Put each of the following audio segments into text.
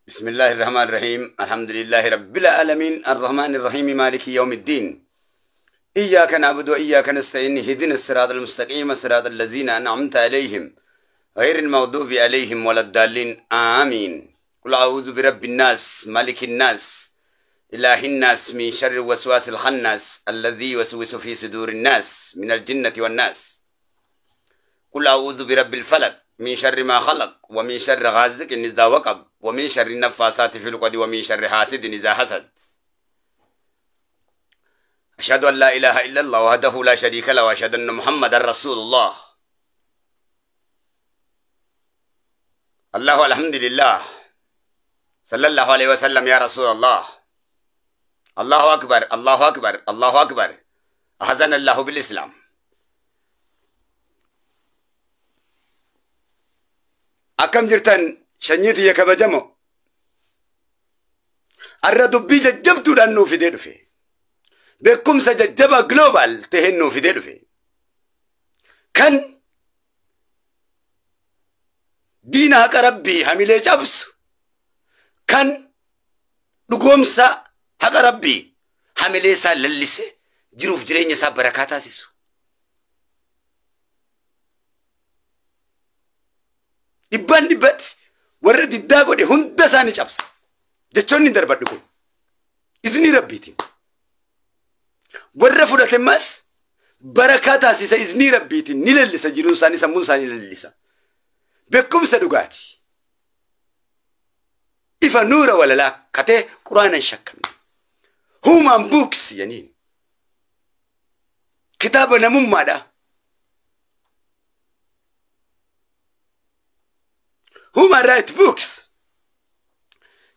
بسم الله الرحمن الرحيم الحمد لله رب العالمين الرحمن الرحيم مالك يوم الدين إياك نعبد وإياك نستعين اهدنا الصراط المستقيم صراط الذين أنعمت عليهم غير المغضوب عليهم ولا الضالين آمين قل أعوذ برب الناس مالك الناس إله الناس من شر الوسواس الخناس الذي يوسوس في صدور الناس من الجنة والناس قل أعوذ برب الفلق من شر ما خلق ومن شر غازق إذا وقب ومن شر النفاثات في العقد ومن شر حاسد إذا حسد أشهد أن لا إله إلا الله وحده لا شريك له وأشهد أن محمدا رسول الله الله الحمد لله صلى الله عليه وسلم يا رسول الله الله أكبر الله أكبر الله أكبر أحسن الله بالإسلام أكم جرتن شنيتي يا كبجمو الردبي جبتو لأنه في ديرفي بكم سججبا جلوبال تهنو في ديرفي كان دينها كربي هميلي جابس كان لقومسا هكا ربي هميلي سا للسي جروف جريني سا بركاتا سيسو إبان دبت ورد الداغو دي هند ساني جابس جتشوني دربات دكو إذني ربيتين ورد فودة ماس بركاتا سيسا إذني ربيتين نللسا جرون ساني سمون ساني للسا بكم سدوغاتي إفا نورا ولا لا كته قرآن شكل هما بوكس يعني كتاب نمم ماذا هما رايت بوكس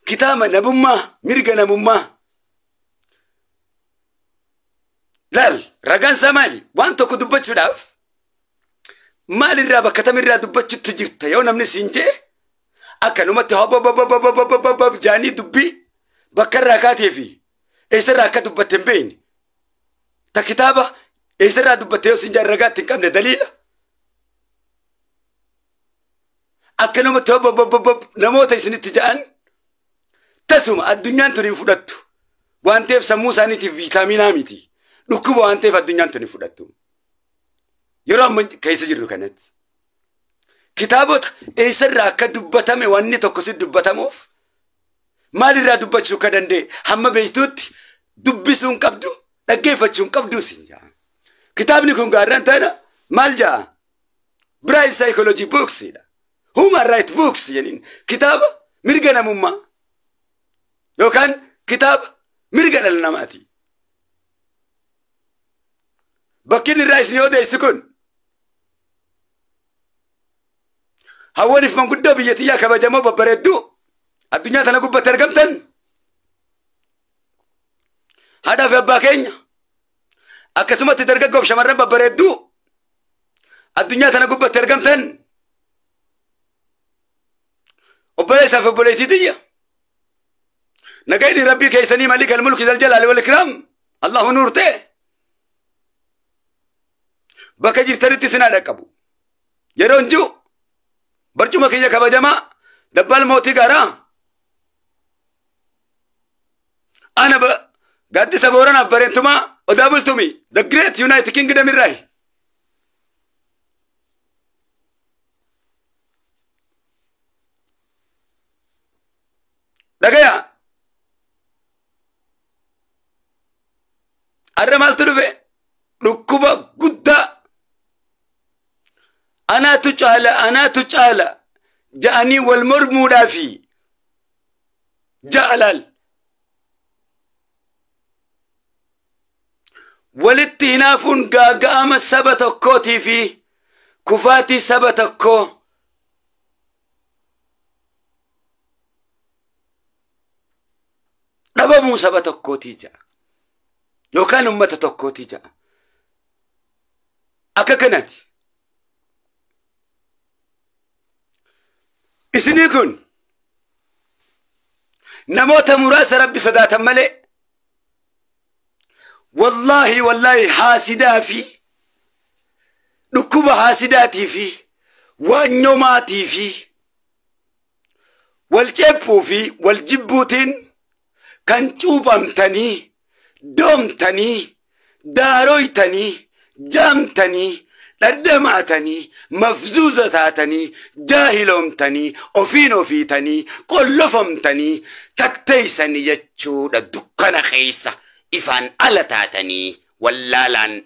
كتاب نمم مرقى نمم لال رقان سمالي وانتو كدبت شداف مال الرابع كتام الرابع دبت تجرت يوم نمني سينجي أكنومت هوب جاني دبي بكر راكاتي في إيش راكات دبت تنبين تكتابة إيش راكات دبت يو سينجي راكات تنكم ندليل أكنومت هوب نموت إيش نتجان تسمع الدنيا تري فدتو وانتف سموساني تي فيتامين أميتي لكوب وانتف الدنيا تري فدتو يرام كيس جرو كانت كتابات إيسر راكا دبتامي واني توكسي دبتاموف مالي را دبتشو كدندي هم بيتوت دبسون كبدو لكيفتشون كبدو سنجا كتاب نكون قارن تانا مالجا براي سايكولوجي بوكس هما رايت بوكس يعني كتاب مرغنا مما لو كان كتاب مرغنا لنماتي بكين الرئيس نيودا يسكن هواني في من قد بيتي يا كبجمو ببردو الدنيا تنقب بترقمتن هذا في أباكين أكسمة ترقب شمرن ببردو الدنيا تنقب بترقمتن وبليس في بوليتي دي نقيني ربي كيسني ملك الملك ذا الجلال والإكرام الله نورته بكجير تريتي سنة ركبو يرونجو برجو مكيا كبجما دبال موتي غارا أنا قادي سبورنا برينتما ودابل تومي the great United Kingdom الراي لقيا الرمال تلوفي ركوبا قدا أنا تجعل جاني والمرمودا في جعلال والاتهناف قاقام سبتكو في كفاتي سبتكو ربمو سبتكو تيجا لو كان أمتتكو تيجا أكاكناتي إسنيكون نموت مراس ربي صداتا ملئ والله حاسدا في نكوب حاسداتي في وانيوماتي في والجبو في والجبوتين كان شوبمتني دومتني دارويتني جامتني ندمعتني مفزوزة تاتني جاهلومتني أوفيتني قلفمتني تكتيسني يجو الدكان خيسة إفان على تاتني واللالان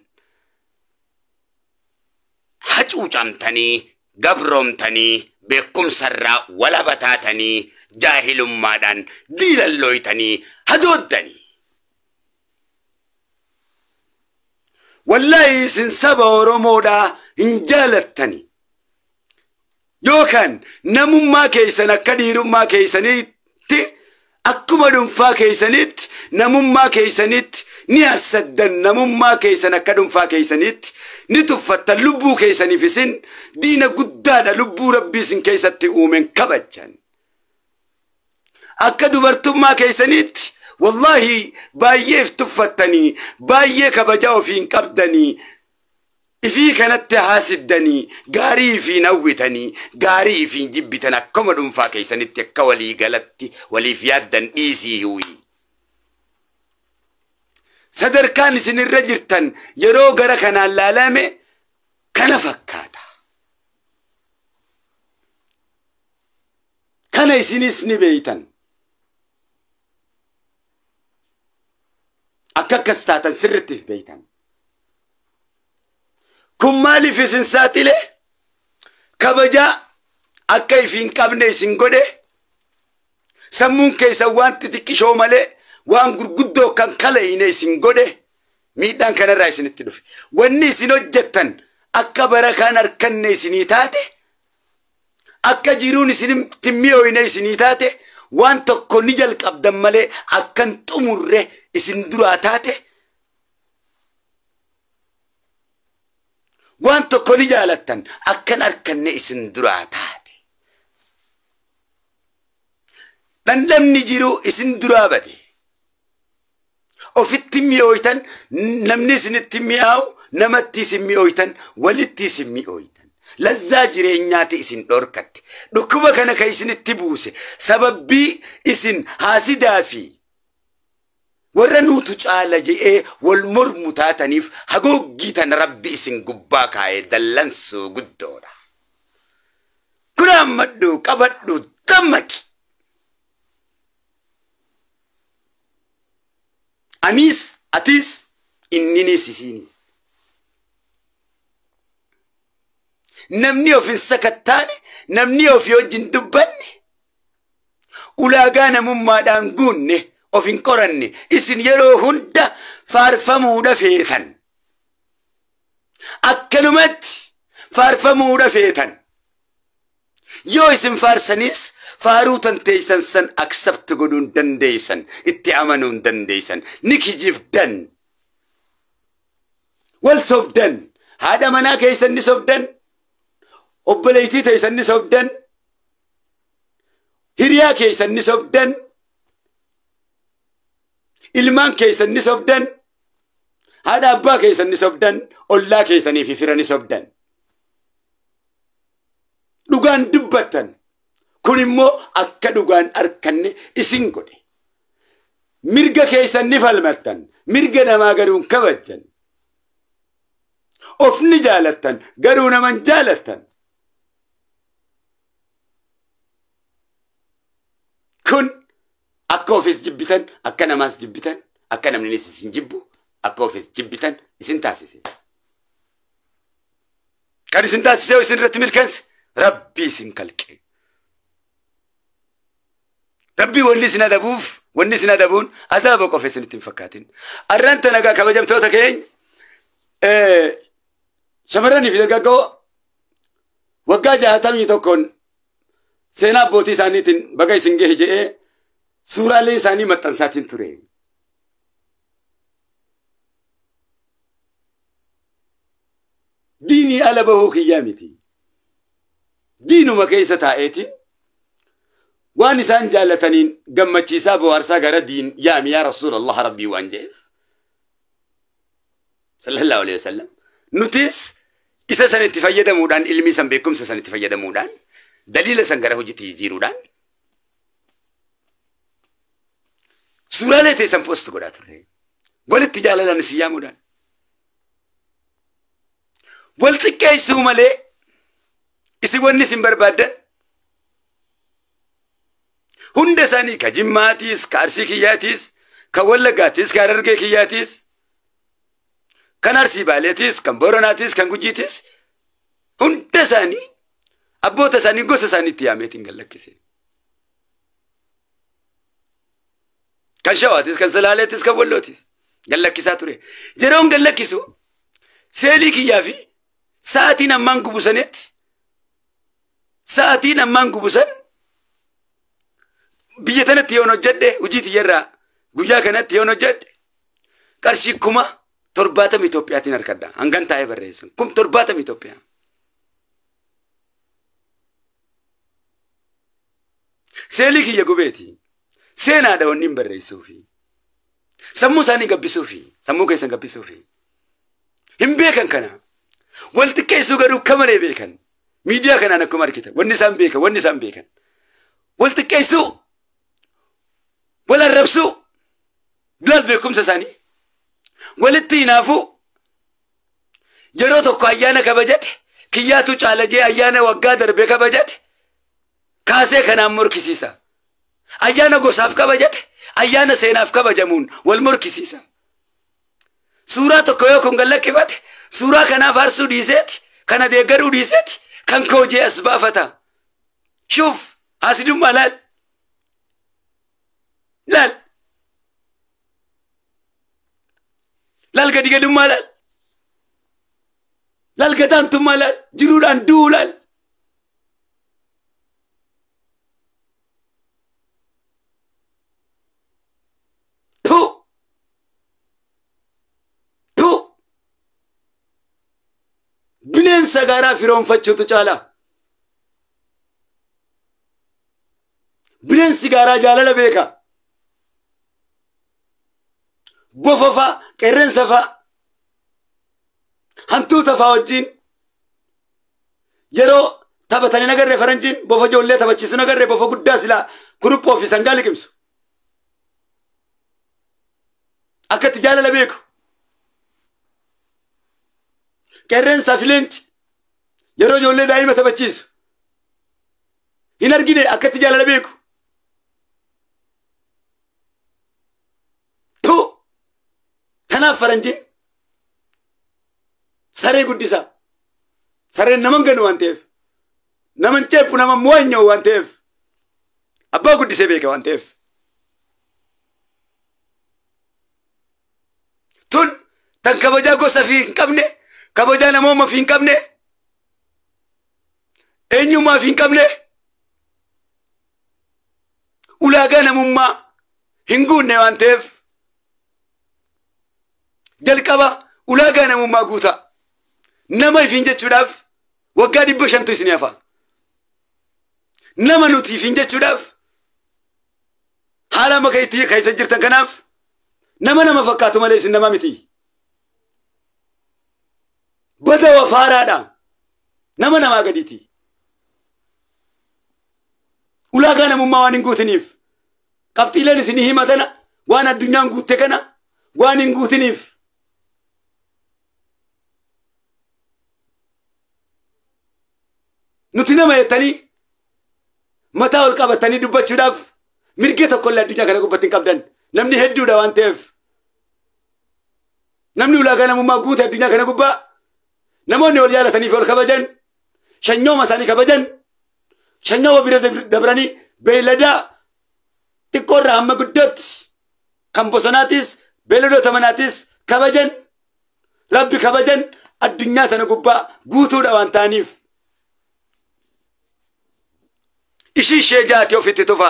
حجو جامتني قبرمتني بكم سرّا ولا بتاتني جاهل مادان ديل اللويتني هدودني والله سنسبا ورمودا انجالتني يوكان نمما كيسنا كدير ما كيسنيت أكما دنفا كيسنيت نمما كيسنيت نياسدن نمما كيسنا كدنفا كيسنيت نتفت اللبو كيسني في سن دين قدادا لبو ربي سن كيستي ومن كبجان أكدو برتما كيسنيت والله بايف تفتني بايه كبجاو فين قبدني إفي كانت حاسدني غاري في نوتني غاري في جبتنا كمدون فاكيسنيت كولي غلطتي ولي في يدن إيسي هوي صدر كان سن الرجرتن يرو غرا كان اللالامي كان فكاتا كان يسنسني بيتن أكاكستاتن سرتي في بيتن كم مالي في سنساتي له كبجا أكاي فين كابني سنقوده سمون كيسا وانت تكيشو مالي وان قدو كان كاليني سنقوده ميدان كان الرئيس نتدفي واني سنو جتن أكا بركان أركني سنيتاتي أكا جيروني سنم تميويني سنيتاتي وان تكو نجل قبدن مالي أكان تمره إسن دراتاته وان تكو نجالتن أكان أركن إسن دراتاته لندم نجيرو إسن درابتي وفي التميويتن نمني سن التمياو نمتي سميويتن ولتي سميويتن لزاجرين ناتي إسن دوركت دكوبا كان كيسن التبوسي سبب بي إسن هاسي دافي ورنو تجعل جئ والمرمتاتنيف هجوج جيتن ربي إسن جباكاي دلنسو قدورا كنا مدو كبدو تمك أنيس أتيس إنني سيسينيس نمنيو في السكتاني نمنيو في وجن دبني ولاغانا مما دانقوني وفين قرني إسن يرو هندا فارفمودا فيتن أكلمت فارفمودا فيتن يو اسم فارسانيس فاروتن تيسن سن أكسبت قدون دنديسن اتعامنون دنديسن نكي جبدن والسبدن هذا منا كيسن نسبدن أبليتي تيسن نسبدن هريا كيسن نسبدن إلمان كيسن نسبدن هذا أبا كيسن نسبدن الله كيسن في فرن نسبدن دوغان دبتن كونيمو أكا دوغان أركن إسنغودي مرغا كيسن نفلمتن مرغا نما غرون كبجن أفني جالتن غرون من جالتن كن أكا أوفيس جبتن أكا نماس جبتن أكا نمنيس سنجبو أكا أوفيس جبتن إسن تاسيسي كان إسن تاسيسي وإسن رتمير كنس ربي سنكالك ربي ونسنا دبوف ونسنا دبون عذابك في سنة فكاتين أرنت نجا كبجم توتا كين شمرني في دقاقو وقاجة هتامي تكون سينا بوتي سانيتين بقاي سنجه جئ سورة لي ساني متنساتين ترين ديني على بهو كيامتي دينو مكيسة تائتي وانسان جالتنين قمتشي سابو ارسا غرا دين يامي يا رسول الله ربي وانجيف صلى الله عليه وسلم نوتيس إسا سنة تفيد مودان علمي سنبيكم سنة تفيد مودان دليل سنغره جتي جيرودان suuraalee teessan post godhaa turre walitti jaalalan si yaamuudhaan wal xiqqeessuu malee isin wanni isin barbaadan hunda isaanii ka Jimmaatiis ka Arsii kiyyaatiis ka Wallaggaatiis ka Harargee kiyyaatiis kan Arsii Baaleetiis kan Booranaatiis kan Gujiitiis hunda isaanii abboota isaanii gosa isaaniitti yaameetiin gallakkise. Kan Shawaatis kan Salaaleetis kan Wallootis gallakkisaa ture. Yeroon gallakkisu seelii kiyyaa fi sa'aatiin ammaan gubusanetti sa'aatiin ammaan gubusan biyya tanatti yoon hojjedhe hojii tiyyarraa guyyaa kanatti yoon hojjedhe qarshii 70 Itoophiyaatiin harkadha. Hangan taa'ee barreessu 70 Itoophiyaa. Seelii kiyya gubeeti. Seenaadha wanni hin barreessuufi. Sammuu isaanii gabbisuufi. Sammuu keessan gabbisuufi. Hin beekan kana. Wal xiqqeessuu garuu kamalee beekan. Miidiyaa kanaan akkuma argitan. Wanni isaan beekan. Wal xiqqeessuu. Wal arrabsuu. Bilaal beekumsa isaanii. Walitti hinaafuu. Yeroo tokko ayyaana kabajate. Kiyyaatu caalajee ayyaana waggaa darbee kabajate. Kaasee kanaan morkisiisa. Ayyaana gosaaf kabajate. Ayyaana seenaaf kabajamuun wal morkisiisa. Suuraa tokko yoo kun gallakkifate. Suuraa kanaaf aarsuu dhiiseeti. Kana deeggaruu dhiiseeti. Kan koojee as baafata. Shuuf hasidummaa laal. Laal. Laal gadi gadummaa laal. Laal gadaantummaa laal. Jiruudhaan du'uu laal. Bineensa gaaraa firoonfachuutu caala. Bineensi gaaraa jaalala beeka. Bofa fa'a, qeerransa fa'a, hantuuta fa'a wajjin yeroo taphatanii nagarree faranjiin bofa ijoollee taphachiisu nagarree bofa guddaa silaa kuruphoo fi sangaa liqimsu. Akkatti jaalala beeku. Qeerransa fi leenci yeroo ijoollee daa'ima taphachiisu hin argine akkatti jaalala beeku. Kanaaf faranjiin saree guddisaa. Sareen naman ganu waan ta'eef. Naman ceephu naman mo'anyoo waan ta'eef. Abbaa guddisee beeka waan ta'eef. Tun tan kabajaa gosa fi hin qabne. Kabajaa namooma fi hin qabne. Eenyummaa fi hin qabne. Ulaagaa namummaa hin guunne waan ta'eef. Jalqaba ulaagaa namummaa guutaa. Nama ifiin jechuudhaaf waggaa 500 isin hafa. Nama nuti ifiin jechuudhaaf haala makaitii keessa jirtan kanaaf nama fakkaatu malee isin nama miti. Bada wafaaraadha. Nama namaa gadiiti. Ulaagaa namummaa waan hin guutiniif. Qabxiileen isinii himatana waan addunyaan guutte kana waan hin guutiniif. Nuti nama jettanii mataa ol qabatanii dubbachuudhaaf mirga tokkollee addunyaa kana gubbatti hin qabdan. Namni hedduudha waan ta'eef. Namni ulaagaa namummaa guute addunyaa kana gubbaa namoonni ol jaalatanii fi ol kabajan shanyooma isaanii kabajan shanyooma bira dabranii beeyladaa xiqqoorraa hamma guddootti kan bosonaatis beeyladoota manaatis kabajan rabbi kabajan addunyaa sana gubbaa guutuudha waan ta'aniif. Ishee jaati ofitti tufa.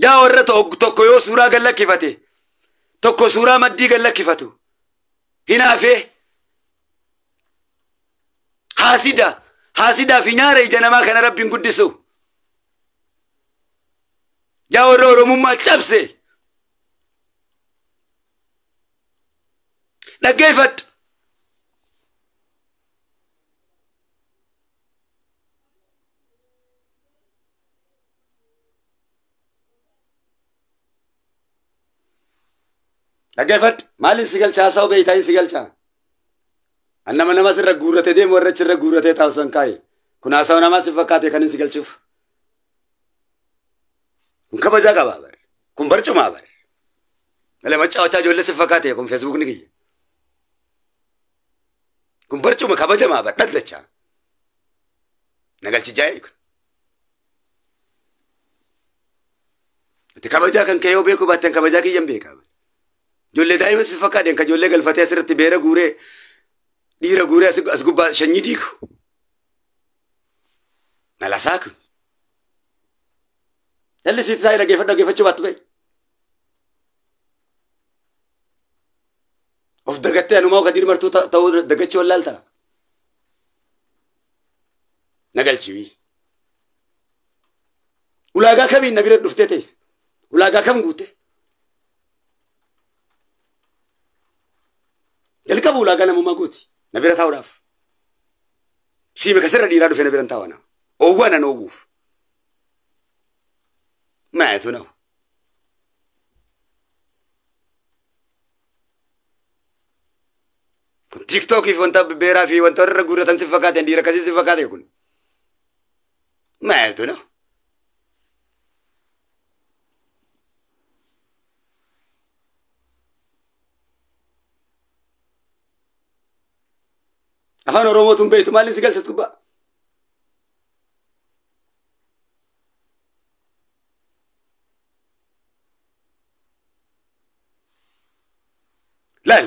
Yaa warra tokko yoo suuraa gallakkifate tokko suuraa maddii gallakkifatu hinaafee haasidaa fi nyaara ija namaa kana rabbiin guddisu. Yaa warra oromummaa cabse dhaggeeffadhu. Dhaggeeffadhu maaliin si galchaa haasa'u beeytaa si galchaa annama nama sirra guurratee deemu warra achirra guurratee taa'u san kaa'e kun haasa'u namaa si fakkaate kan si galchuuf kun kabajaa qabaa bare kun barcumaa bare malee macaawachaa ijoollee si fakkaate kun feesbuuk ni kiyya kun barcuma kabajamaa bare dhadlachaa nagalchi jaa'ee kun itti kabajaa kan kee yoo beeku baatteen kabajaa kiyyan beekaa ijoollee daa'ima si fakkaate kan ijoollee galfatee asirratti beera guuree dhiira guuree as gubbaa shanyii diigu nalasaa kun jallisiitti taa'ee dhaggeeffachuu baattu ba'e of dagattee anumaa ka dirmartuu ta'uu dagachii wallaaltaa nagalchiwii ulaagaa kamiin na bira dhuftee tees ulaagaa kam guute jalqaba ulaagaa namummaa guuti na bira taa'uudhaaf siime kasirra dhiiraa dhufee na biran taa'ana oowwan an oowwuuf maayetu naw TikTokii fi wanta beeraa fi wanta irra guurratan si fakkaateen dhiira akkasii si fakkaate kun maayetu naw afaan oromootuun beeytu maaliin si galchatu gubbaa laal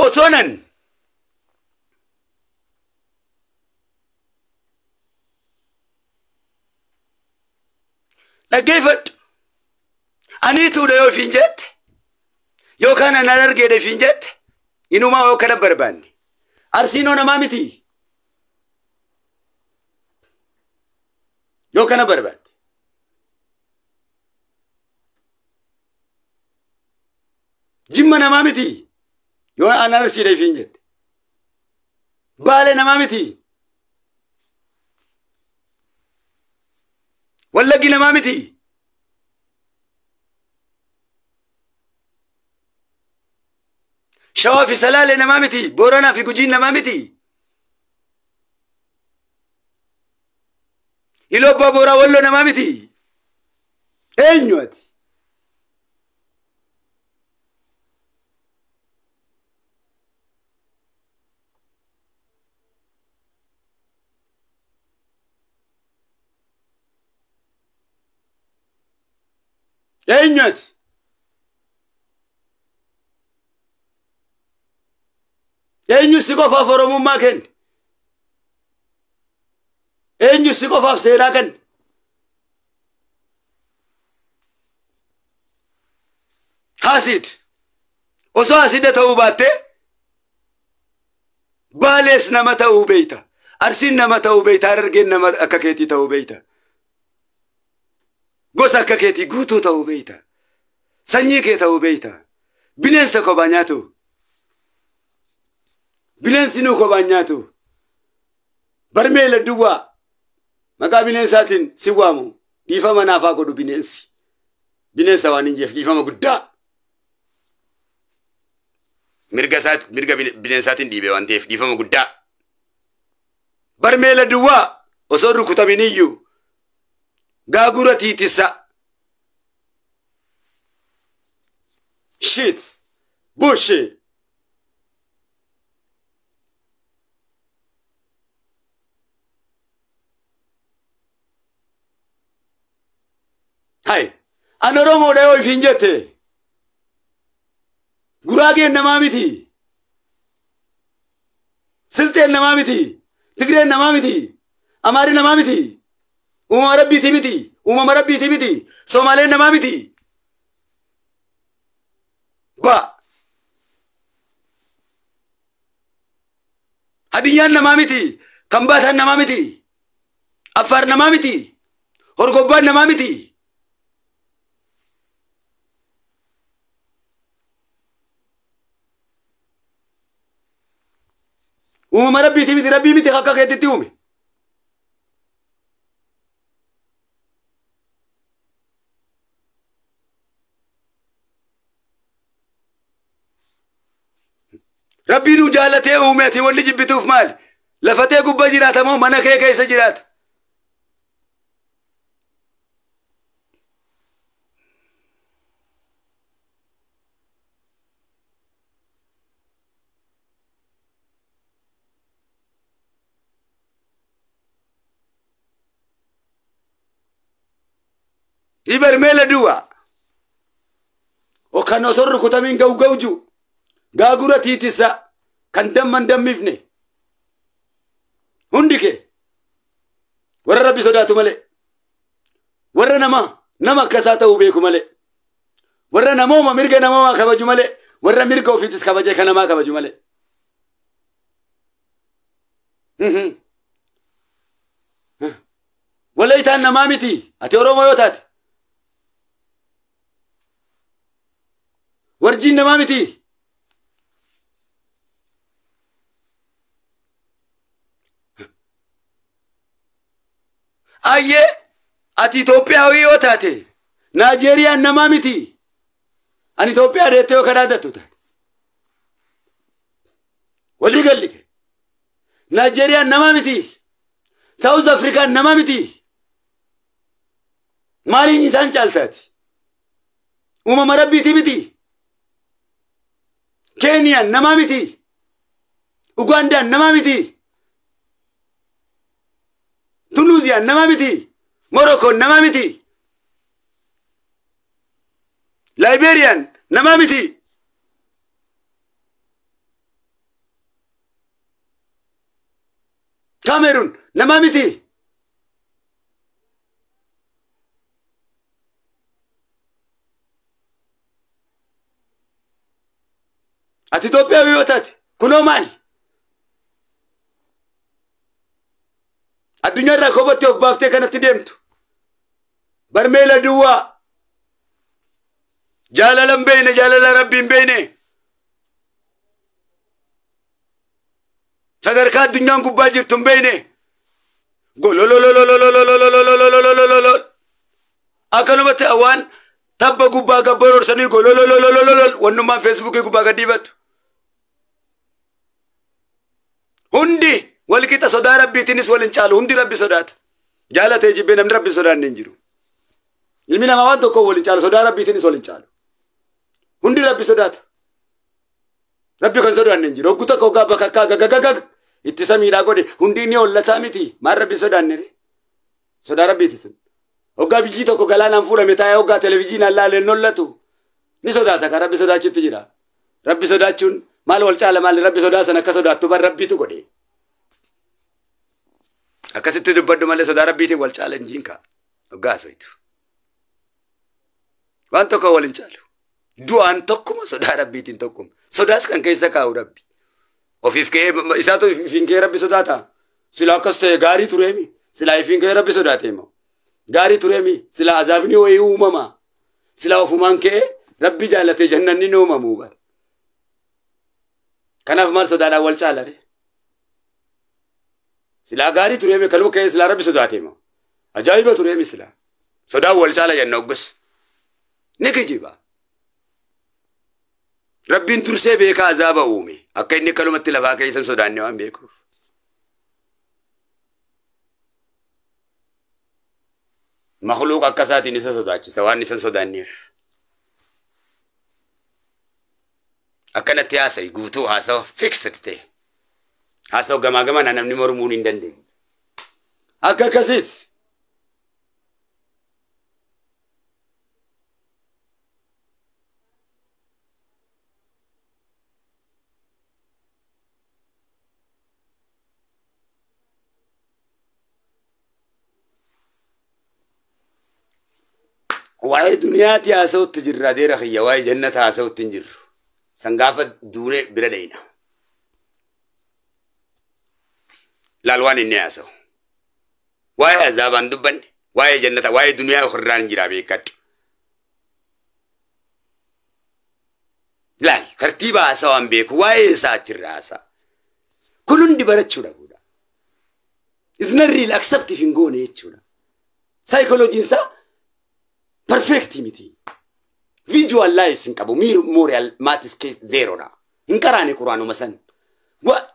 osonan dhaggeeffadhu aniituudha yoo ifiin jette yookaan an argeedha ifiin jette inumaa yoo kana barbaanne arsiinoo namaa miti yoo kana barbaadde jimma namaa miti yoo an arsiidha ifiin jette baale namaa miti wallaggi namaa miti shawaa fi salaale namaa miti booranaa fi gujiin namaa miti iloo abbaa booraa walloo namaa miti eenyu ati eenyu ati eenyu si qofaaf oromummaa kenne eenyu si qofaaf seenaa kenne haasid osoo haasida ta'uu baatte baalees nama ta'uu beeyta arsiin nama ta'uu beeyta harargeen nama akka keetii ta'uu beeyta gosa akka keetii guutuu ta'uu beeyta sanyii kee ta'uu beeyta bineensa kophaa nyaatu bineensi nuu kophaan nyaatu barmeela duwwaa maqaa bineensaatiin si waamu dhiifama naafaa godhu bineensa waan hin jeef dhiifama guddaa mirga bineensaatiin dhiibe waan ta'eef dhiifama guddaa barmeela duwwaa osoo rukutaminiyyuu gaagura tiitissa shit bullshit hay an oromoodha yoo ifiin jette guraageen namaa miti silteen namaa miti tigreen namaa miti amaari namaa miti uumama rabbiiti miti uumama rabbiiti miti somaaleen namaa miti ba hadiyyaan namaa miti kambaataan namaa miti affaar namaa miti horgobbaan namaa miti uumama rabbiiti miti rabbii miti akka keetitti uume Rabbi nu jaalatee uumeeti wanni jibbituuf maali? Lafatee gubbaa jiraata moo mana kee keessa jiraata? Ibarmela duwa o kan osorru kutamin gawju gagura titisa kan damman dammifne hundike warra rabbi sodaatu male warra nama kasata ubeeku male warra namooma mirga namooma kabaju male warra mirga ofiitis kabaje kanama kabaju male wala itaan namaa miti ati oromoo yoo taate warjin namaa miti ayye ati Itoophiyaawii yoo taate Naajeeriyaan namaa miti ani Itoophiyaa deettee yoo kadhaaddattu taate walii gallige Naajeeriyaan namaa miti South Afrikaan namaa miti maaliin isaan caaltaati uumama rabbiiti miti Kenya nama miti Uganda nama miti Tunisia nama miti Morocco nama miti Liberian nama miti Cameroon nama miti ati Itoophiyaa yoo taate kunoo maali addunyaa irraa kophatti of baaftee kanatti deemtu barmeela duwwaa jaalalan beeyne jaalala rabbiin beeyne sadarkaa addunyaan gubbaa jirtu hin beeyne golololololololololololololololololol akkanumatti awwaan tabba gubbaa gabbororsanii gololololololol wannummaan feesbuukii gubbaa gadhiifatu hundi walqixa sodaa rabbiitiinis walin caalu hundi rabbi sodaata jaalatee jibbee namni rabbi sodaanne hin jiru ilmi namaa waan tokko walin caalu sodaa rabbiitiinis walin caalu hundi rabbi sodaata rabbi kan sodaanne hin jiru hoggu tokko hoggaa bakka gagagagag itti samiidhaa godhe hundi inni hollataa miti maal rabbi sodaanne sodaa rabbiiti sun hoggaa biyyi tokko galaanaan fuudhame taa'ee hoggaa televiziinaan laaleen hollatu ni sodaata kan rabbi sodaachuutti jira rabbi sodaachuun maal wal caala maal rabbi sodaa sana akka sodaattu bar rabbiitu godhe akkasitti dubbadhu malee sodaa rabbiitiin wal caala hin jiinka hoggaa soitu waan tokko wal hin caalu du'aan tokkuma sodaa rabbiitiin tokkuma sodaas kan keessa kaa'u rabbi ofiif ka'ee isaatu ifiin ka'ee rabbi sodaata sila akkas ta'e gaarii tureemi sila ifiin ka'ee rabbi sodaateema gaarii tureemi sila azaabni wayii uumama sila ofumaan ka'ee rabbi jaalatee jannanni ni uumamuu bara kanaaf maal sodaadhaan wal caalare sila gaarii tureemi kaluma ka'ee sila rabbi sodaateema ajaa'iba tureemi sila sodaan wal caala jenna oggas ni kijiba rabbiin tursee beekaa azaaba uume akka inni kalumatti lafaa keessan sodaanne waan beekuuf makhluuq akkasaatiin isa sodaachisa waan isan sodaanneef akkanatti haasa'i guutuu haasawa fixed ta'e haasawa gamaa gamaan namni mormuun hin dandeenye akka akkasiiti waa'ee duniyaati haasawutti jirra deera kiyya waa'ee jannata haasawutti hin jirru san gaafa duune bira dhayna laal waan inni haasawu waa'ee azaabaan dubbanne waa'ee jannata waa'ee duniyaa ofirraan jira beekadhu laal tartiiba haasawaan beeku waa'ee isaachirra haasa'a kun hundi barachuu dhabuudha isna real acceptive hin goone jechuudha psychologiin isaa perfect miti visualize in qabu mir moral matis case zero na in qarane qur'anu masan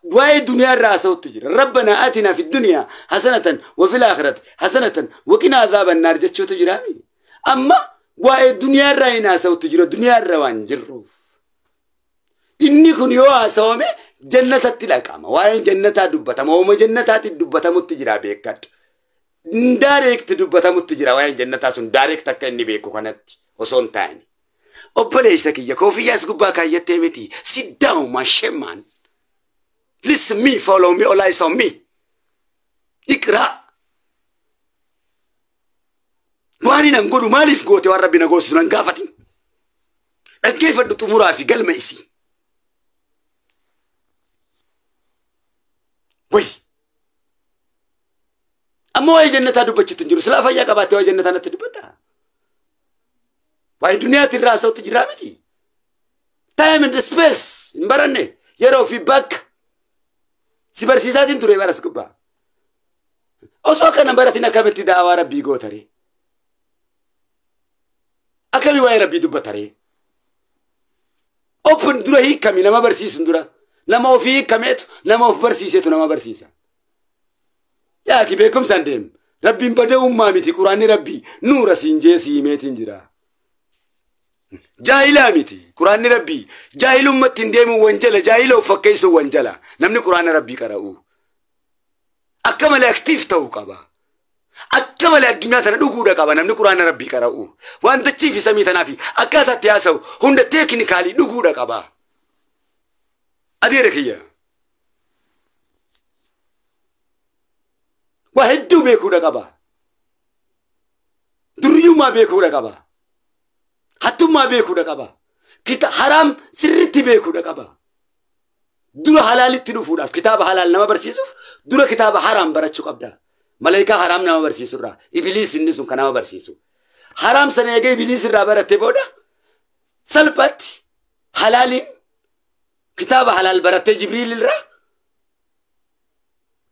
واي دنيا الرأس وتجرى ربنا آتنا في الدنيا حسنة وفي الآخرة حسنة وقنا عذاب النار جت شو تجرى أما واي دنيا الرأينا وتجرى دنيا الروان جروف إني كن يوها سوامي جنة التلاقامة واي جنة دبتة وما جنة الدبتة متجرى بيكات دايركت دبتة متجرى واي جنة سون دايركت تكني بيكو كانت وصون تاني أبليس كي يكوفي يسقبا كايتمتي sit down my shaman listen me follow me all eyes on me اقرأ واني نقول ما ليف قوتي وربي نقول سنان قافتي كيف الدتمورا في قلب ميسي وي أما واي جنة دبتة تنجر سلافا يا كباتي واي جنة أنا تدبتها واي دنيا تراسة وتجرامتي time and space مبرني يرو في باك سيبرسيساتين تري برس كوبا أوسو كنا براتنا كبتي دعوة ربي قوتري أكمل واي ربي دبتري open dura هي كمي لما برسيس دورا لما في كميت لما في برسيسة لما برسيسة يا كي بكم سندم ربي بدأ ميتي قرآن ربي نور سينجي سيمتين جرا جاهلا ميتي قرآن ربي جاهل أمتين ديمو وانجلا جاهل وفكيسو وانجلا نمني قرآن ربي كراو أكمل أكتيف تاو كابا أكمل الدنيا ترى دوغودا كابا نمني قرآن ربي كراو وانت تشيفي سمي تنافي أكاتا تياسو هند تكنيكالي دوغودا كابا أديرك هي وهدو بيكودا كابا دريو ما بيكودا كابا حتى ما بيكودا كابا كتا حرام سرتي بيكودا كابا دور حلال تنوفودا كتاب حلال نما برسيسوف دور كتاب حرام برچو قبدا ملائكة حرام نما برسيسو را إبليس النسون كنما برسيسو حرام سنيجي إبليس را برتي بودا سلبت حلال كتاب حلال برتي جبريل را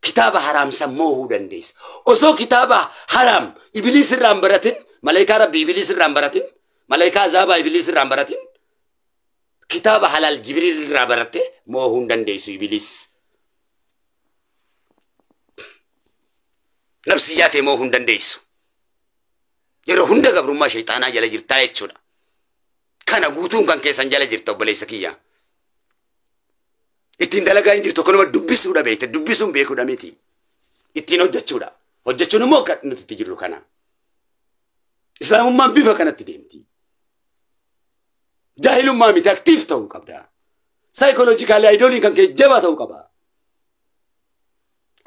كتاب حرام سموه دنديس أسو كتاب حرام إبليس رام برتين ملائكة ربي إبليس رام برتين ملائكة عذاب إبليس رام برتين كتاب حلال جبريل رام برتين موه دنديس إبليس نفسياته موه دنديس يرو هندا قبر ما شيطانا جل جرتاي تشودا كان غوتون كان كيسان جل جرتو بلي سكيا ittiin dalagaa hin jirtu kanuma dubbisuudha beekte dubbisuun beekuudha miti ittiin hojjechuun immoo akka nuti jirru kana islaamummaan bifa kanatti deemti jaahilummaa miti aktiif ta'uu qabda saayikooloojikaalii ayidooliin kan kee jabaa ta'uu qaba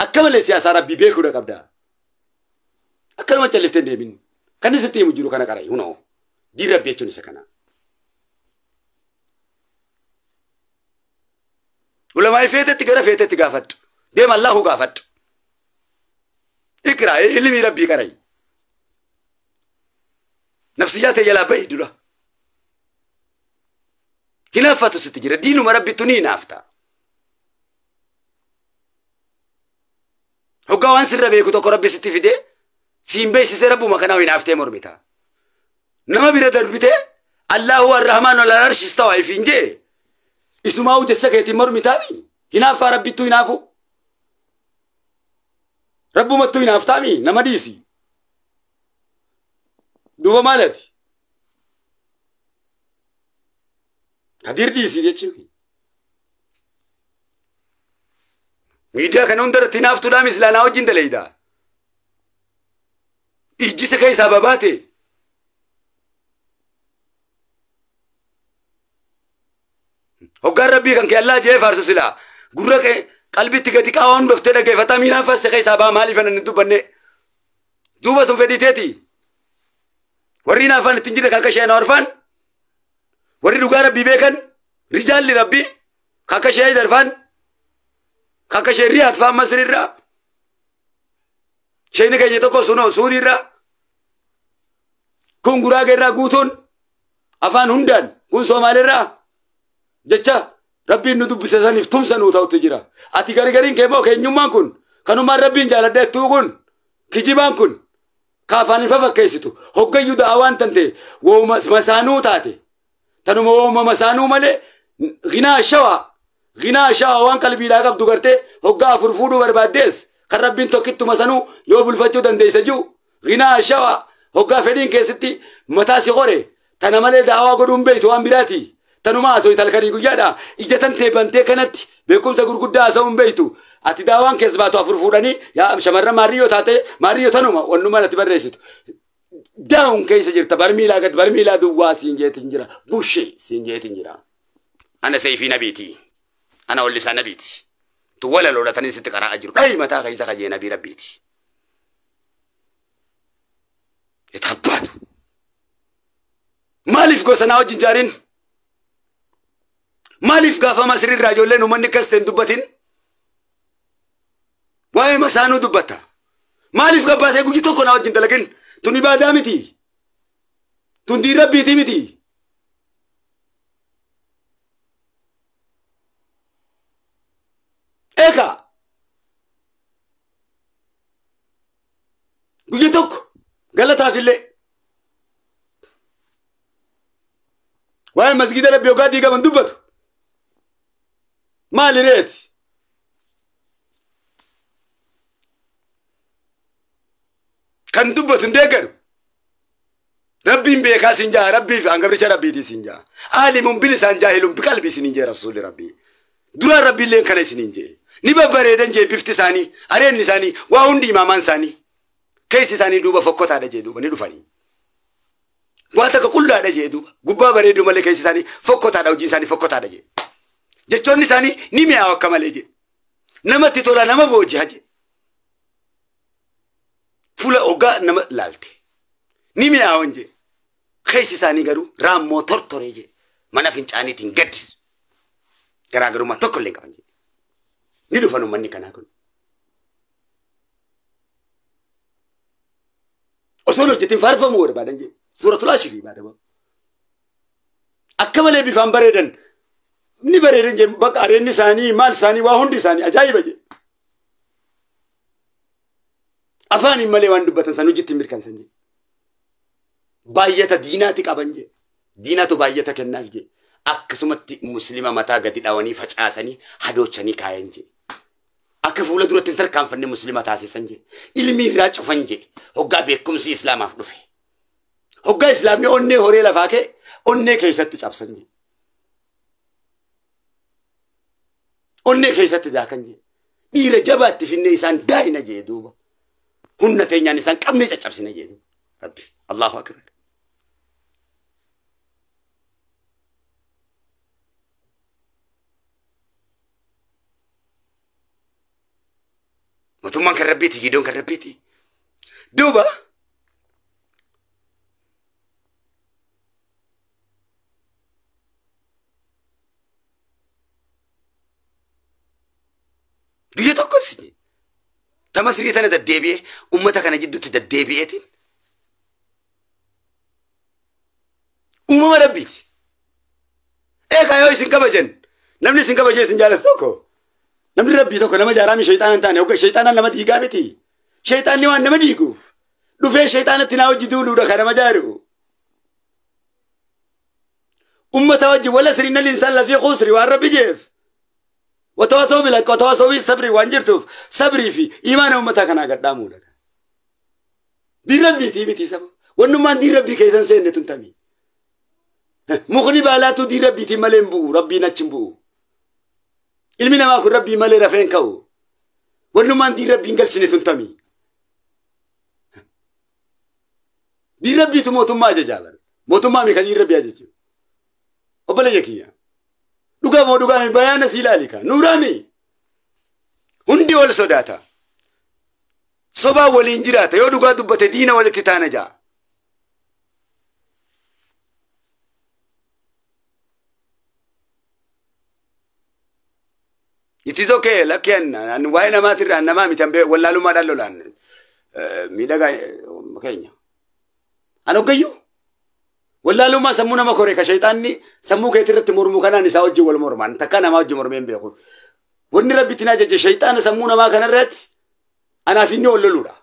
akka malee siyaasaa rabbii beekuudha qabda akkanuma calliftee deemin kan isitti himu jiru kana qarai hunoo diin rabbii jechuun isa kana ولما يفيتت تقرا فيتت تقافت ديم الله قافت اقرا اللي ربي قراي نفسيات يلا بيدلا هنا فاتو ستجرا دين مربي تنين افتا هو قوان سر بيكو تو ربي ستي فيدي سيمبي سيربو مكانه وين افتي مربيتا نما بير دربيته الله هو الرحمن ولا العرش استوى فينجي اسمعوا جسكتي مرمي تامي هنا فربي تو ينافو ربو متو يناف تامي نما ديسي دوبا مالتي هدير ديسي جيتشوكي ميديا كانون در تناف تو دامي سلانا وجين دليدا إجي سكاي سبباتي وقال ربي كان كي الله جاي فارسو سلا قرّك قلبي تيجي كاون بفترة كيف تامينا فاس كي سبا مالي فن ندو بني دوبا سوف ديتي ورينا فن تنجي كاكشة نورفان وري لقى ربي بيكن رجال لربي كاكشة درفان كاكشة رياض فام مصر الرا شيء نكاي جتوكو سنو سودي الرا كون غراغ الرا غوتون أفان هندان كون سومالي الرا جتّا ربي ندوب بسزاني فتوم سنو تاو تجرا أتي كارين كيمو كينيومان كون كانوا ما ربي جالا ده توكون كجيبان كون كافاني ففكيسيتو هوكا يودا أوان تنتي وو مسانو تاتي تنو مو مسانو مالي غنا شوا غنا شاوان قلبي لا قبض قرته هقا فرفودو بربادس كربين توكيتو مسانو يو بلفتو دنديسجو غنا شاوا هقا فدين كيستي متاسي غوري تنمالي دعوا قدوم بيتو أمبراتي تنما سوي تلكني قيادا إجتن تبنتي كانت بكم تقول قدا سوم بيتو أتي دعوان كسباتو فرفوداني يا شمرة ماريو تاتي ماريو تنما ونما نتبرشت داون كيس جرت برميلا دوا سينجي تنجرا بوشي سينجي تنجرا أنا سيفي نبيتي أنا أقول لسان نبيتي تولا لولا تنين ستقرا أجر أي متى كيس خجي نبي ربيتي يتحباتو مالف قوسنا وجنجارين مالف قافا مسري الرجل لنو من كستن دبتين واي مسانو دبتا مالف قباسي قوجي توقنا وجنت لكن توني بادا متي تندي ربيتي متي إيكا قوجي توق غلطها في اللي واي مسجد ربي وقادي قبن دبتو مالي ريتي كان دبتو ندقر ربي بيكا سنجا ربي في انقبرش ربي دي سنجا عالم بلسان جاهل بقلبي سننجي رسول ربي درا ربي لين كان سننجي نبا بريدن جي بفتي ساني ارين نساني واوندي مامان ساني كيسي ساني دوبا فكوتا دا جي دوبا ندفاني واتك كل هذا جيدو غبا بريدو ملك إنساني فكوتا دا وجنساني فكوتا دا جي جتوني ساني نيمي أو كمال جي نما تطولا نما بوجه جي فولا أوغا نما لالتي نيمي أو جي خيسي ساني غرو رام موتور توري جي مانا فينچاني تنجد غرا غرو ما توكل لنك بانجي ندو فانو مني كنا كن أصولو جتين فارفا مور بادن جي سورة العشرين بعد أكمل بفهم بريدن ني بريدن جم بق أرين ساني مال ساني واهون ساني أجايب جي أفاني مالي واندو بتنسانو جت ميركان سنجي باية ديناتك أبنجي ديناتو باية كناف جي أكسمت مسلمة متى قد الأواني فجأسني هدوشني كاينجي أكفولا دورة تنتر كان فني مسلمة تاسي سنجي إلمي راج فنجي هقا بيكم سي إسلام أفضفي هقا إسلامي أني هوري لفاكي أني كيست تجابسنجي أني كيست داكنجي إيرا جبات في النيسان داينا جيدوبا هن تينيا نيسان كم نيجا تجابسنا جيدو ربي الله أكبر وثم كربيتي جدون كربيتي دوبا بيجو كرسي تمسري تنا تدبيه أمتك أنا جدو تدبيهتين ربيتي إيه كايو سنكبجن نمني سنكبجن سنجالس توكو نمني ربي توكو نما جارامي شيطان انتاني اوكي شيطان نما تيغامتي شيطان نيوان نما ديغوف دفع شيطان تناو جدولو دخا نما جارو توجه ولا سرين الإنسان لفي خسر والرب جيف وتواصوا بالحق وتواصوا بالصبر وانجرتوا صبري في إيمان أمتك أنا قدامو لك دي ربي تي بيتي سبب ونمان دي ربي كيسان سين تنتمي مخني بالاتو دي ربي تي ملنبو ربي نتشمبو ilmi nama kun rabbi male rafen kaw wonno man di rabbi ngal sine tuntami di rabbi to motumma jajabar motumma mi kadi rabbi ajiju obale yakiya duga mi bayana silalika nurami hundi wal sodata soba wal injirata yo duga dubbate dina wal kitana ja It is okay, lucky and why na matter and namami tambe wala lumada lolan. Midaga makanya. Ano kayo? Wala luma samuna makore ka shaitan ni samu ka itirat murmukana ni sawji wal murman takana mawji murmen be ko. Wonni rabbitina je shaitan samuna ma kana rat ana finni wala lura.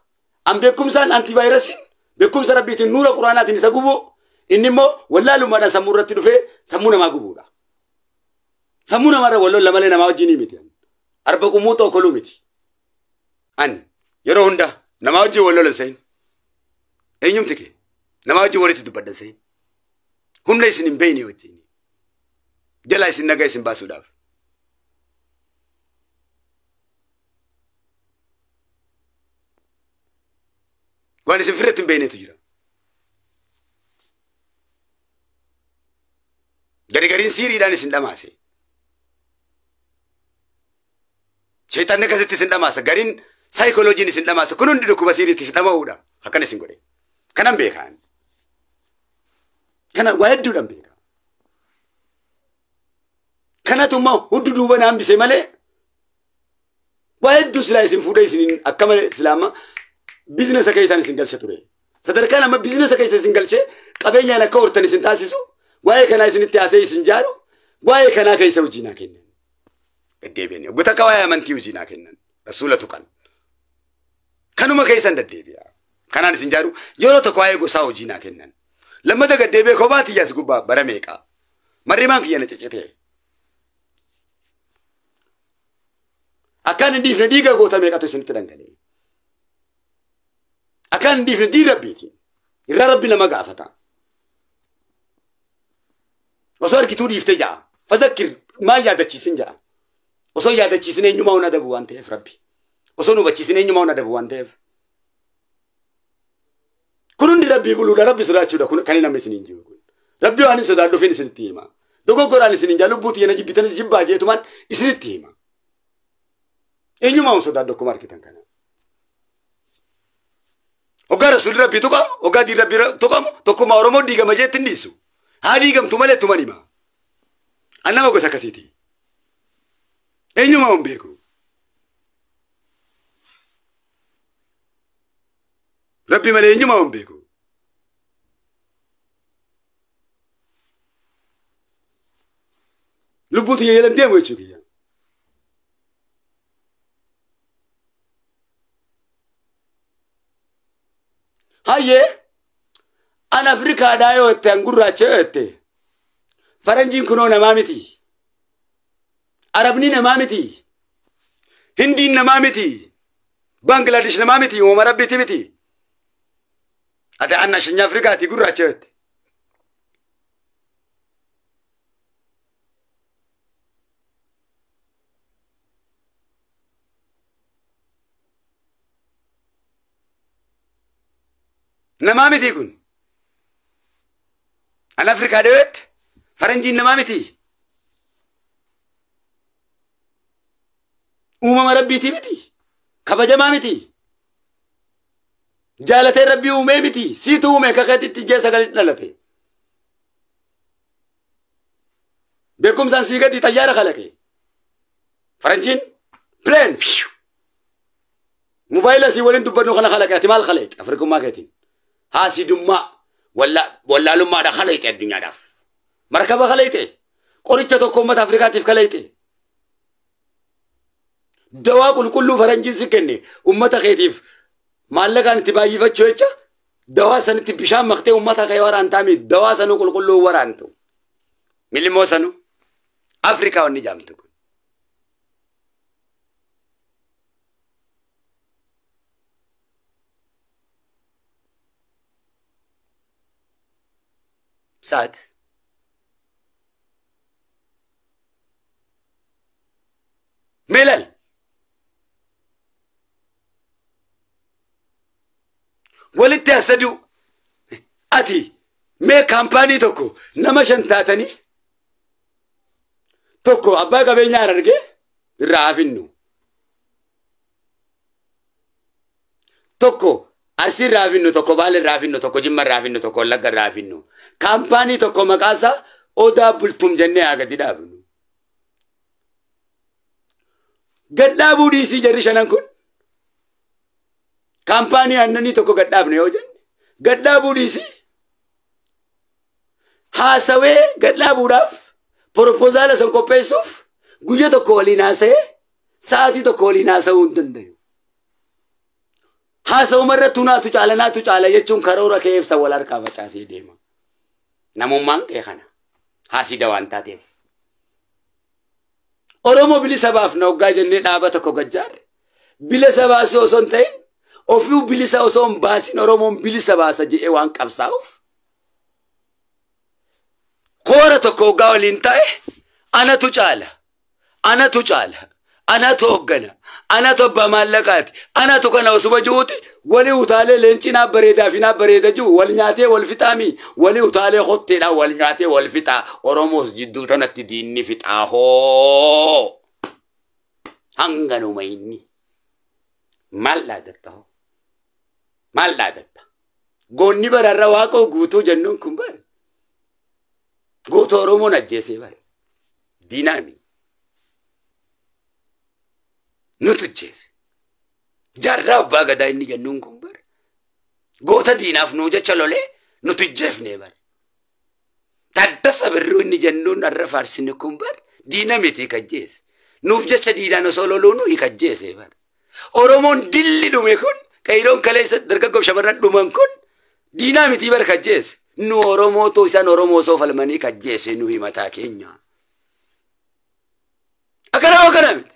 Am bekum san antivirusin bekum sa rabbitin nura qur'anatin sagubo innimo wala lumada samurat dufe samuna ma gubuda. Samuna mara wallo lamale nama wajjini miti. Arba kumuto kolu miti. An yero hunda nama wajji wallo lansain. Enyum tike. Nama wajji walitti dubadda sain. Hunda isin hin beeyne wajjini. Jala isin naga isin baasuudhaaf. Waan isin firretti hin beeynetu jira. Gariin siiriidhaan isin dhamaase. Shayitaanni akkasitti isin dhamaasa. Gariin saayikolojiin isin dhamaasa. Kun hundi dhukkuba siiriitti dhama'uudha. Akkana isin godhe. Kanan beekaan. Kana waa hedduudhaan beeka. Kanatummaa hudduu duuba naan bisee malee waa hedduu silaa isin fuudhee isin akka malee silaama biizinesa keessan isin galche ture. Sadarkaan amma biizinesa keessa isin galchee qabeenyaan akka hortan isin taasisu waa'ee kanaa isinitti haasee isin jaaru waa'ee kanaa keessa hojii naa kennan. Deddeebi'anii oggota akka waa'ee amantii hojii naa kennan rasuula tuqan. Kanuma keessan deddeebi'a. Kanaan isin jaaru yeroo tokko waa'ee gosaa hojii naa kennan. Lammata gaddeebi'ee kophaatti iyyaas gubbaa bara meeqaa. Marrimaan kiyyana cecetee. Akkaan hin dhiifne dhiiga goota meeqatu isinitti dhangalee. Akkaan hin dhiifne diin rabbiiti. Irraa rabbi nama gaafata. Osoo argituu dhiiftee ja'a. Fazakkir maal yaadachiisin ja'a. Osoo yaadachiisin eenyumaa hun adabu waan ta'eef rabbi. Osoo hubachiisin eenyumaa hun adabu waan ta'eef. Kun hundi rabbii buluudha rabbi sodaachuudha kun kan namni isiniin jiru kun. Rabbi waan hin sodaadhuufin isinitti hima. Dogoggoraan isiniin jaa lubbuuti yana jibbitanis jibbaa jeetumaan isinitti hima. Eenyumaa hun sodaadhu akkuma argitan kana. Ogaa rasuulli rabbii tuqamu, ogaa diin rabbii tuqamu, tokkummaa Oromoo diigama jeetti hin dhiisu. Haa diigamtu malee tuman hima. An nama gosa akkasiiti. Eenyumaa hun beeku. Rabbi malee eenyumaa hun beeku. Lubbuuti yeelan deemu jechuu kiyya. Hayyee an Afrikaadhaa yoo jette an gurraacha yoo jette faranjiin kunoo namaa miti. Arabni namaa miti. Hindiin namaa miti. Bangladesh namaa miti. Uumama rabbiiti miti. Ate anna shinya Afrikaati gurraacha yoo jette. Namaa miti kun. An Afrikaadhaa yoo jette faranjiin namaa miti. Uumama rabbiiti miti. Kabajamaa miti. Jaalatee rabbii uumee miti. Siitu uume kakatitti ijjee sagalitti dhalate. Beekumsaan sii gadi xayyaara kalaqe. Faranjiin pleen. Mobaayila sii waliin dubbannu kana kalaqe ati maal kalaqe Afrikummaa keetiin. Haasidummaa wallaalummaadha kalaqe addunyaadhaaf. Markaba kalaqe. Qoricha tokko uummata Afrikaatiif kalaqe. Dawaa qulqulluu faranjiin si kenne ummata keetiif maallaqaan itti baay'ifachuu jecha dawaa sanitti bishaan maqtee ummata kee waraantaa miti dawaa sanuu qulqulluu waraantu. Milimmoo sanuu Afrikaa wanni jaamtu kun. Saat Melal walitti asadu ati mee kaampaanii tokko nama shan taatanii tokko abbaa qabeenyaa arge irraa hafinnu tokko Arsii irraa hafinnu tokko Baale irraa hafinnu tokko Jimma irraa hafinnu tokko Wallagga irraa hafinnu kaampaanii tokko maqaasaa Odaa Bultum jennee haa gadi dhaabnu. Gadhaabuu dhiisii jarri shanan kun kaampaanii aannanii tokko gadhaabne yoo jenne gadhaabuu dhiisii haasawee gadhaabuudhaaf proposala san qopheessuuf guyya tokko waliin haasa'ee sa'aatii tokko waliin haasa'uu hin danda'u. Haasa'uma irratti naatu caala jechuun karoora kee ibsa wal harkaa facaasee deema. Namummaan kee kana haasida waan taateef. Oromoo bilisa baafna hoggaa jennee dhaabata koo gajjaarre. Bilisa baasee osoo hin ta'in ofii bilisa osoo hin baasin Oromoon bilisa baasa jedhee waan qabsaa'uuf. Koora tokko hoggaa waliin ta'e anatu caala. Anatu caala. Anatu hoggana. Anatu abbaa maallaqaati. Anatu kana osuma jiruuti wali utaalee leencinaa bareedaa fi naa bareeda jiru wal nyaatee wal fixaami. Wali utaalee hotteedhaa wal nyaatee wal fixaa. Oromoos jidduu tanatti diinni fixaa hoo. Hanganuma inni. Maal dhaadatta hoo? Maal dhaadatta? Goonni bararra waaqoo guutuu jennuun kun bare. Goota Oromoon ajjeesee bare. Diinaami. Nutu jeese. Jarraa abbaa gadaa inni jennuun kun bare. Goota diinaaf nuu jecha lolee nutu jeefnee bare. Taddasa Birruu inni jennuun arra faarsine kun bare. Diina miti kajjeese. Nuuf jecha diinaan osoo loluu nuyi kajjeese bare. Oromoon dilli dhume kun qeeroon kaleessa dargaggoof shamarran dhuman kun diinaa miti bare kajjeese. Nu Oromoo too isaan Oromoo osoo falmanii kajjeese nuyi mataa keenya. Akkanaa miti.